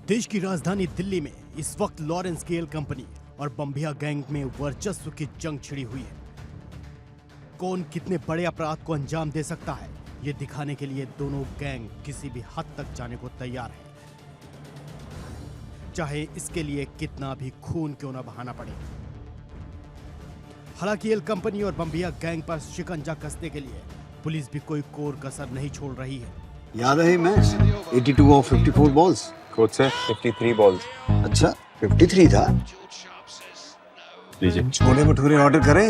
देश की राजधानी दिल्ली में इस वक्त लॉरेंस गेल कंपनी और बम्बिया गैंग में वर्चस्व की जंग छिड़ी हुई है। कौन कितने बड़े अपराध को अंजाम दे सकता है, ये दिखाने के लिए दोनों गैंग किसी भी हद तक जाने को तैयार है, चाहे इसके लिए कितना भी खून क्यों न बहाना पड़े। हालांकि गेल कंपनी और बम्बिया गैंग पर शिकंजा कसने के लिए पुलिस भी कोई कोर कसर नहीं छोड़ रही है। याद है मैच 82 और 54 बॉल्स, कोच से 53 बॉल्स। अच्छा 53 था। लीजिए छोले भटूरे ऑर्डर करें।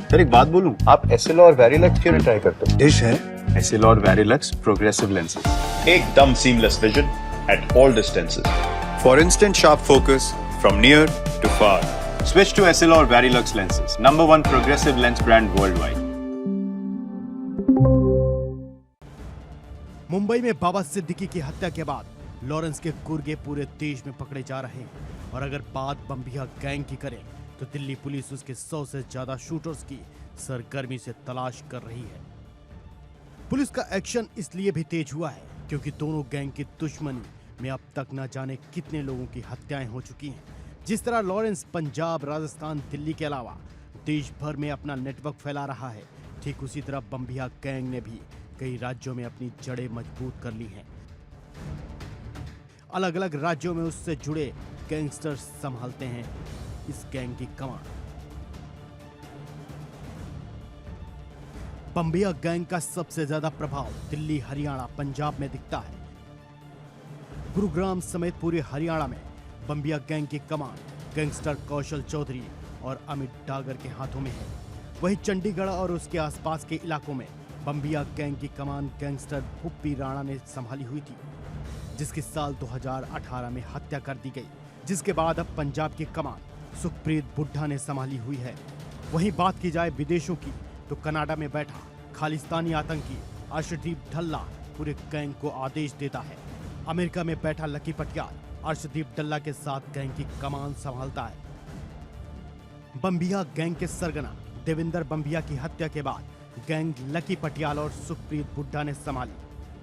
सर एक बात बोलूं, आप एसएल और वेरिलक्स क्यों ट्राई करते हो? डिश है एसएल और वेरिलक्स प्रोग्रेसिव लेंसेज, एकदम seamless vision at all distances. for instant sharp focus from near to far. Switch to SL or Verilux lenses, #1 progressive lens brand worldwide. Mumbai में बाबा सिद्दीकी की हत्या के बाद लॉरेंस के गुर्गे पूरे देश में पकड़े जा रहे हैं, और अगर बात बम्बिया गैंग की करें तो दिल्ली पुलिस उसके 100 से ज्यादा शूटर्स की सरगर्मी से तलाश कर रही है। पुलिस का एक्शन इसलिए भी तेज हुआ है क्योंकि दोनों गैंग की दुश्मनी में अब तक न जाने कितने लोगों की हत्याएं हो चुकी हैं। जिस तरह लॉरेंस पंजाब, राजस्थान, दिल्ली के अलावा देश भर में अपना नेटवर्क फैला रहा है, ठीक उसी तरह बम्बिया गैंग ने भी कई राज्यों में अपनी जड़ें मजबूत कर ली हैं। अलग अलग राज्यों में उससे जुड़े गैंगस्टर्स संभालते हैं इस गैंग की कमान। बम्बिया गैंग का सबसे ज्यादा प्रभाव दिल्ली, हरियाणा, पंजाब में दिखता है। गुरुग्राम समेत पूरे हरियाणा में बम्बिया गैंग की कमान गैंगस्टर कौशल चौधरी और अमित डागर के हाथों में है। वहीं चंडीगढ़ और उसके आसपास के इलाकों में बम्बिया गैंग की कमान गैंगस्टर भुप्पी राणा ने संभाली हुई थी, जिसकी साल 2018 में हत्या कर दी गई। जिसके बाद अब पंजाब की कमान सुखप्रीत बुड्ढा ने संभाली हुई है। वहीं बात की जाए विदेशों की तो कनाडा में बैठा खालिस्तानी आतंकी अर्शदीप ढल्ला पूरे गैंग को आदेश देता है। अमेरिका में बैठा लकी पटियाल अर्शदीप ढल्ला के साथ गैंग की कमान संभालता है। बम्बिया गैंग के सरगना देवेंद्र बम्बिया की हत्या के बाद गैंग लकी पटियाल और सुखप्रीत बुड्ढा ने संभाली।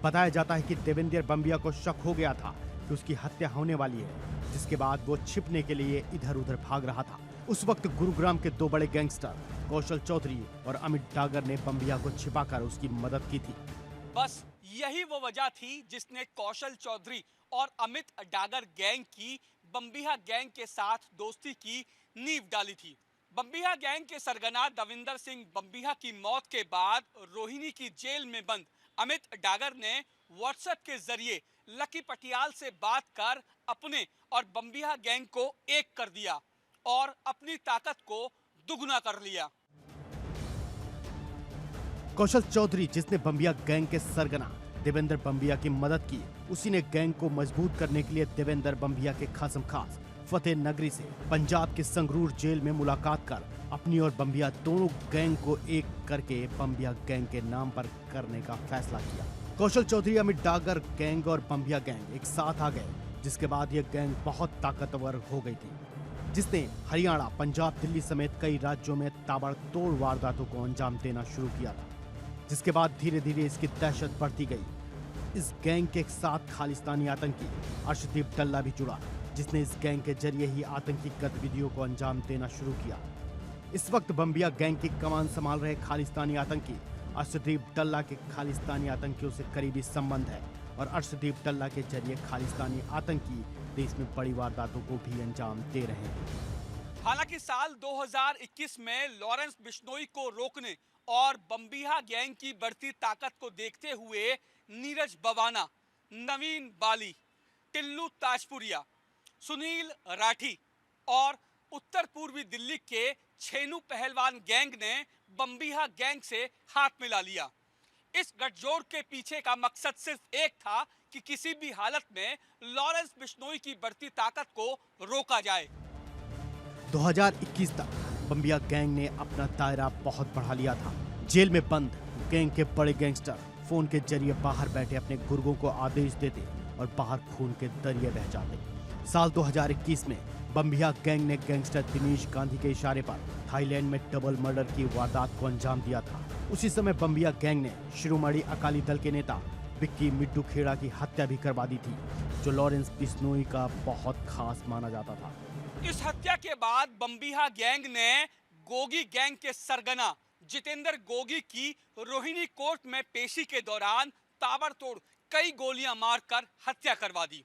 बताया जाता है कि देवेंद्र बम्बिया को शक हो गया था कि उसकी हत्या होने वाली है, जिसके बाद वो छिपने के लिए इधर उधर भाग रहा था। उस वक्त गुरुग्राम के दो बड़े गैंगस्टर कौशल चौधरी और अमित डागर ने बम्बिया को छिपाकर उसकी मदद की थी। बस यही वो वजह थी जिसने कौशल चौधरी और अमित डागर गैंग की बम्बिया गैंग के साथ दोस्ती की नींव डाली थी। बम्बिया गैंग के सरगना दविंदर सिंह बम्बिया की मौत के बाद रोहिणी की जेल में बंद अमित डागर ने व्हाट्सएप के जरिए लकी पटियाल से बात कर अपने और बम्बिया गैंग को एक कर दिया और अपनी ताकत को दुगना कर लिया। कौशल चौधरी, जिसने बम्बिया गैंग के सरगना देवेंद्र बम्बिया की मदद की, उसी ने गैंग को मजबूत करने के लिए देवेंद्र बम्बिया के खासम खास फतेह नगरी से पंजाब के संगरूर जेल में मुलाकात कर अपनी और बम्बिया दोनों गैंग को एक करके बम्बिया गैंग के नाम पर करने का फैसला किया। कौशल चौधरी, अमित डागर गैंग और बम्बिया गैंग एक साथ आ गए, जिसके बाद यह गैंग बहुत ताकतवर हो गई थी, जिसने हरियाणा, पंजाब, दिल्ली समेत कई राज्यों में ताबड़तोड़ वारदातों को अंजाम देना शुरू किया था। जिसके बाद धीरे धीरे इसकी दहशत बढ़ती गई। इस गैंग के साथ खालिस्तानी आतंकी अर्शदीप ढल्ला भी जुड़ा, जिसने इस गैंग के जरिए ही आतंकी गतिविधियों को अंजाम देना शुरू किया। इस वक्त बम्बिया गैंग की कमान संभाल रहे खालिस्तानी आतंकी अर्शदीप ढल्ला के खालिस्तानी आतंकियों से करीबी संबंध है, और अर्शदीप ढल्ला के जरिए खालिस्तानी आतंकी देश में बड़ी वारदातों को भी अंजाम दे रहे हैं। हालांकि साल 2021 में लॉरेंस बिश्नोई को रोकने और बम्बिया गैंग की बढ़ती ताकत को देखते हुए नीरज बवाना, नवीन बाली, टिल्लू ताजपुरिया, सुनील राठी और उत्तर पूर्वी दिल्ली के छेनू पहलवान गैंग ने बम्बिया गैंग से हाथ मिला लिया। इस गठजोड़ के पीछे का मकसद सिर्फ एक था कि किसी भी हालत में लॉरेंस बिश्नोई की बढ़ती ताकत को रोका जाए। 2021 तक बम्बिया गैंग ने अपना दायरा बहुत बढ़ा लिया था। जेल में बंद गैंग के बड़े गैंगस्टर फोन के जरिए बाहर बैठे अपने गुर्गों को आदेश देते और बाहर खून के दरिये बह जाते। साल 2021 में बम्बिया गैंग ने गैंगस्टर दिनेश गांधी के इशारे पर थाईलैंड में डबल मर्डर की वारदात को अंजाम दिया था। उसी समय बम्बिया गैंग ने शिरोमणि अकाली दल के नेता विक्की मिड्डू खेड़ा की हत्या भी करवा दी थी, जो लॉरेंस बिश्नोई का बहुत खास माना जाता था। इस हत्या के बाद बम्बिहा गैंग ने गोगी गैंग के सरगना जितेंद्र गोगी की रोहिणी कोर्ट में पेशी के दौरान ताबड़तोड़ कई गोलियां मारकर हत्या करवा दी।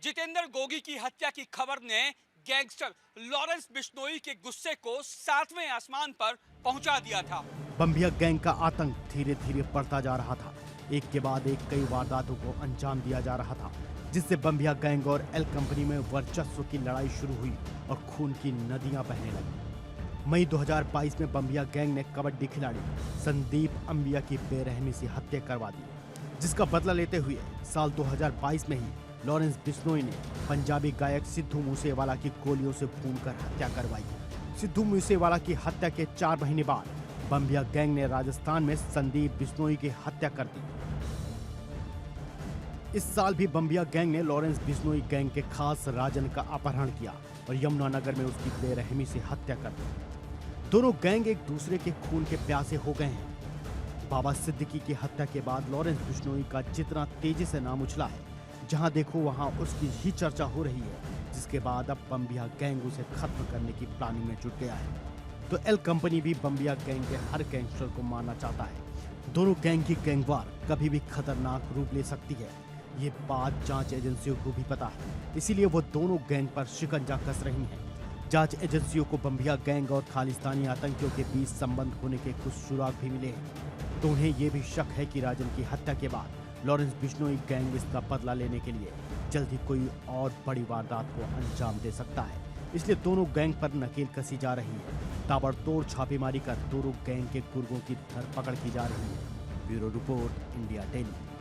जितेंद्र गोगी की हत्या की खबर ने गैंगस्टर लॉरेंस बिश्नोई के गुस्से को 7वें आसमान पर पहुंचा दिया था। बम्बिया गैंग का आतंक धीरे धीरे बढ़ता जा रहा था। एक के बाद एक कई वारदातों को अंजाम दिया जा रहा था, जिससे बम्बिया गैंग और एल कंपनी में वर्चस्व की लड़ाई शुरू हुई और खून की नदियां बहने लगी। मई 2022 में बम्बिया गैंग ने कबड्डी खिलाड़ी संदीप अंबिया की बेरहमी से हत्या करवा दी, जिसका बदला लेते हुए साल 2022 में ही लॉरेंस बिश्नोई ने पंजाबी गायक सिद्धू मूसेवाला की गोलियों से भूनकर हत्या करवाई। सिद्धू मूसेवाला की हत्या के 4 महीने बाद बम्बिया गैंग ने राजस्थान में संदीप बिश्नोई की हत्या कर दी। इस साल भी बम्बिया गैंग ने लॉरेंस बिश्नोई गैंग के खास राजन का अपहरण किया और यमुनानगर में उसकी बेरहमी से हत्या कर दी। दोनों गैंग एक दूसरे के खून के प्यासे हो गए हैं। बाबा सिद्दीकी की हत्या के बाद लॉरेंस बिश्नोई का जितना तेजी से नाम उछला है, जहां देखो वहां उसकी ही चर्चा हो रही है, जिसके बाद अब बम्बिया गैंग उसे खत्म करने की प्लानिंग में जुट गया है। तो एल कंपनी भी बम्बिया गैंग के हर गैंगस्टर को मारना चाहता है। दोनों गैंग की गैंगवार कभी भी खतरनाक रूप ले सकती है, ये बात जांच एजेंसियों को भी पता है, इसीलिए वो दोनों गैंग पर शिकंजा कस रही हैं। जांच एजेंसियों को बम्बिया गैंग और खालिस्तानी आतंकियों के बीच संबंध होने के कुछ सुराग भी मिले हैं, तो उन्हें ये भी शक है कि राजन की हत्या के बाद लॉरेंस बिश्नोई गैंग इसका बदला लेने के लिए जल्द ही कोई और बड़ी वारदात को अंजाम दे सकता है। इसलिए दोनों गैंग पर नकेल कसी जा रही है। ताबड़तोड़ छापेमारी कर दोनों गैंग के गुर्गों की धरपकड़ की जा रही है। Bureau report, India daily.